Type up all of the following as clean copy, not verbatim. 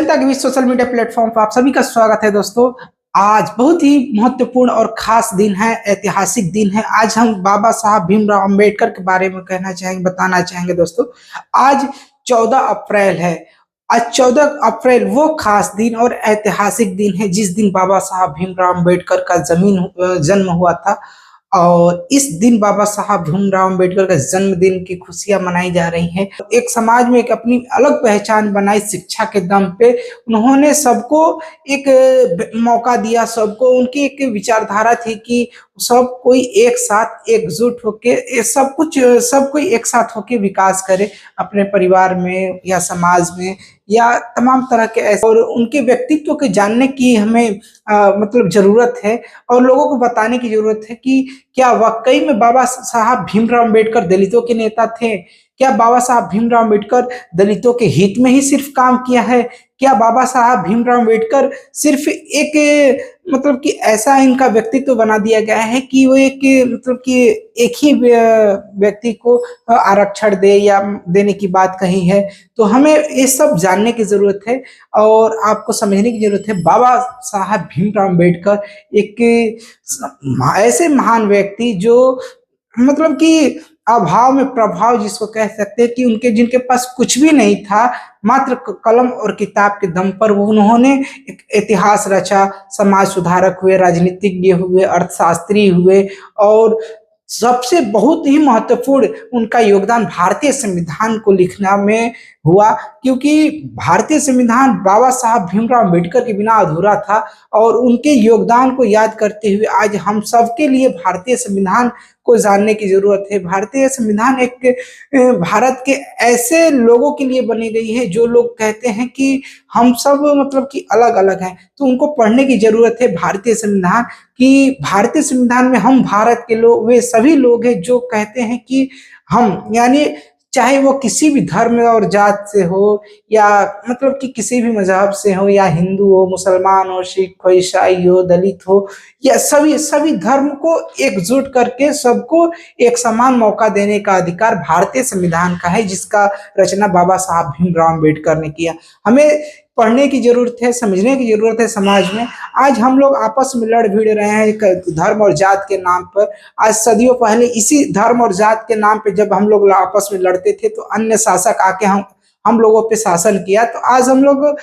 जनता के बीच social media platform पर आप सभी का स्वागत है दोस्तों। आज बहुत ही महत्वपूर्ण और खास दिन है, ऐतिहासिक दिन है। आज हम बाबा साहब भीमराव अंबेडकर के बारे में कहना चाहेंगे, बताना चाहेंगे दोस्तों। आज 14 अप्रैल है। आज 14 अप्रैल वो खास दिन और ऐतिहासिक दिन है जिस दिन बाबा साहब भीमराव अंबेडकर का जन्म हुआ था। और इस दिन बाबा साहब भीमराव अंबेडकर का जन्मदिन की खुशियां मनाई जा रही हैं। एक समाज में एक अपनी अलग पहचान बनाई शिक्षा के दम पे। उन्होंने सबको एक मौका दिया, सबको उनकी एक विचारधारा थी कि सब कोई एक साथ एकजुट होके सब कोई एक साथ होके विकास करे अपने परिवार में या समाज में या तमाम तरह के ऐसे। और उनके व्यक्तित्व के जानने की हमें मतलब जरूरत है और लोगों को बताने की जरूरत है कि क्या वाकई में बाबा साहब भीमराव अंबेडकर दलितों के नेता थे? क्या बाबा साहब भीमराव अंबेडकर दलितों के हित में ही सिर्फ काम किया है? क्या बाबा साहब भीमराव अंबेडकर सिर्फ एक मतलब कि ऐसा इनका व्यक्तित्व बना दिया गया है कि वो मतलब कि एक ही व्यक्ति को आरक्षण दे या देने की बात कही है? तो हमें ये सब जानने की जरूरत है और आपको समझने की जरूरत है। बाबा साहब भीमराव अंबेडकर एक ऐसे महान व्यक्ति जो मतलब कि अभाव में प्रभाव जिसको कह सकते हैं, कि उनके जिनके पास कुछ भी नहीं था, मात्र कलम और किताब के दम पर वो उन्होंने एक इतिहास रचा, समाज सुधारक हुए, राजनीतिज्ञ हुए, अर्थशास्त्री हुए और सबसे बहुत ही महत्वपूर्ण उनका योगदान भारतीय संविधान को लिखना में हुआ, क्योंकि भारतीय संविधान बाबा साहब भीमराव अंबेडकर के बिना अधूरा था। और उनके योगदान को याद करते हुए आज हम सबके लिए भारतीय संविधान को जानने की जरूरत है। भारतीय संविधान एक भारत के ऐसे लोगों के लिए बनी गई है जो लोग कहते हैं कि हम सब मतलब कि अलग अलग हैं, तो उनको पढ़ने की जरूरत है भारतीय संविधान। कि भारतीय संविधान में हम भारत के लोग वे सभी लोग हैं जो कहते हैं कि हम, यानी चाहे वो किसी भी धर्म और जात से हो या मतलब कि किसी भी मजहब से हो, या हिंदू हो, मुसलमान हो, सिख हो, ईसाई हो, दलित हो, या सभी धर्म को एकजुट करके सबको एक समान मौका देने का अधिकार भारतीय संविधान का है, जिसका रचना बाबा साहब भीमराव अंबेडकर ने किया। हमें पढ़ने की जरूरत है, समझने की जरूरत है समाज में। आज हम लोग आपस में लड़ भिड़ रहे हैं धर्म और जात के नाम पर। आज सदियों पहले इसी धर्म और जात के नाम पे जब हम लोग आपस में लड़ते थे तो अन्य शासक आके हम लोगों पे शासन किया। तो आज हम लोग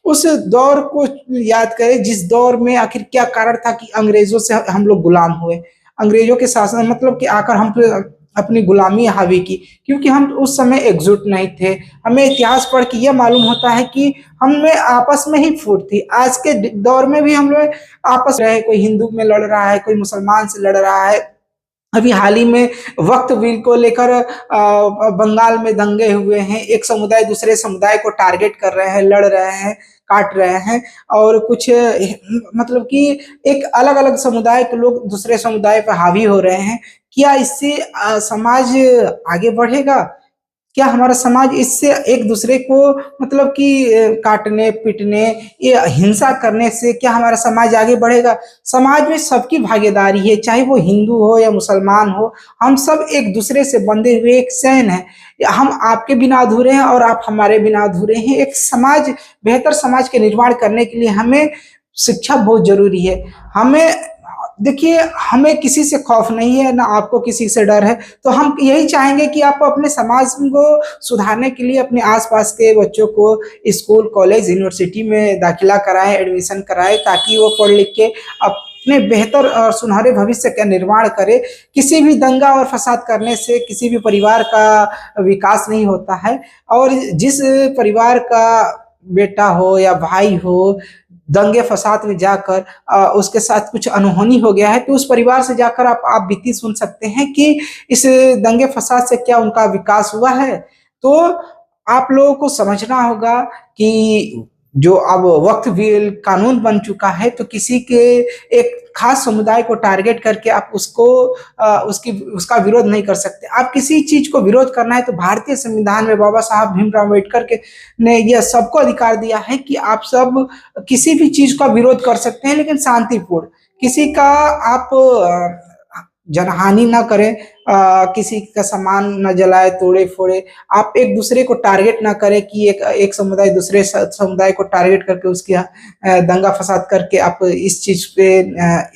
उस दौर को याद करें जिस दौर में आखिर क्या कारण था कि अंग्रेजों से हम लोग गुलाम हुए। अंग्रेजों के शासन मतलब कि आकर हम पे अपनी गुलामी हावी की, क्योंकि हम उस समय एकजुट नहीं थे। हमें इतिहास पढ़ के यह मालूम होता है कि हमें आपस में ही फूट थी। आज के दौर में भी हम लोग आपस में, कोई हिंदू में लड़ रहा है, कोई मुसलमान से लड़ रहा है। अभी हाल ही में वक्त बिल को लेकर बंगाल में दंगे हुए हैं। एक समुदाय दूसरे समुदाय को टारगेट कर रहे हैं, लड़ रहे हैं, काट रहे हैं। और कुछ मतलब कि एक अलग अलग समुदाय के लोग दूसरे समुदाय पर हावी हो रहे हैं। क्या इससे समाज आगे बढ़ेगा? क्या हमारा समाज इससे एक दूसरे को मतलब कि काटने पीटने या हिंसा करने से क्या हमारा समाज आगे बढ़ेगा? समाज में सबकी भागीदारी है, चाहे वो हिंदू हो या मुसलमान हो। हम सब एक दूसरे से बंधे हुए एक सैन है। हम आपके बिना अधूरे हैं और आप हमारे बिना अधूरे हैं। एक समाज, बेहतर समाज के निर्माण करने के लिए हमें शिक्षा बहुत जरूरी है। हमें देखिए, हमें किसी से खौफ नहीं है, ना आपको किसी से डर है। तो हम यही चाहेंगे कि आप अपने समाज को सुधारने के लिए अपने आसपास के बच्चों को स्कूल, कॉलेज, यूनिवर्सिटी में दाखिला कराएं, एडमिशन कराएं, ताकि वो पढ़ लिख के अपने बेहतर और सुनहरे भविष्य का निर्माण करे। किसी भी दंगा और फसाद करने से किसी भी परिवार का विकास नहीं होता है। और जिस परिवार का बेटा हो या भाई हो दंगे फसाद में जाकर उसके साथ कुछ अनहोनी हो गया है, तो उस परिवार से जाकर आप बीती सुन सकते हैं कि इस दंगे फसाद से क्या उनका विकास हुआ है। तो आप लोगों को समझना होगा कि जो अब वक्फ बिल कानून बन चुका है, तो किसी के एक खास समुदाय को टारगेट करके आप उसका विरोध नहीं कर सकते। आप किसी चीज को विरोध करना है तो भारतीय संविधान में बाबा साहब भीमराव अम्बेडकर ने यह सबको अधिकार दिया है कि आप सब किसी भी चीज का विरोध कर सकते हैं, लेकिन शांतिपूर्ण। किसी का आप जनहानि ना करें, किसी का सामान न जलाए तोड़े फोड़े। आप एक दूसरे को टारगेट ना करें कि एक एक समुदाय दूसरे समुदाय को टारगेट करके उसकी दंगा फसाद करके आप इस चीज पे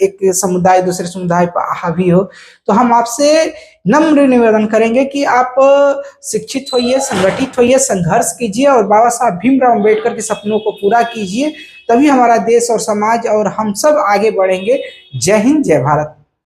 एक समुदाय दूसरे समुदाय पर हावी हो। तो हम आपसे नम्र निवेदन करेंगे कि आप शिक्षित होइए, संगठित होइए, संघर्ष कीजिए और बाबा साहब भीमराव अम्बेडकर के सपनों को पूरा कीजिए। तभी हमारा देश और समाज और हम सब आगे बढ़ेंगे। जय हिंद, जय भारत।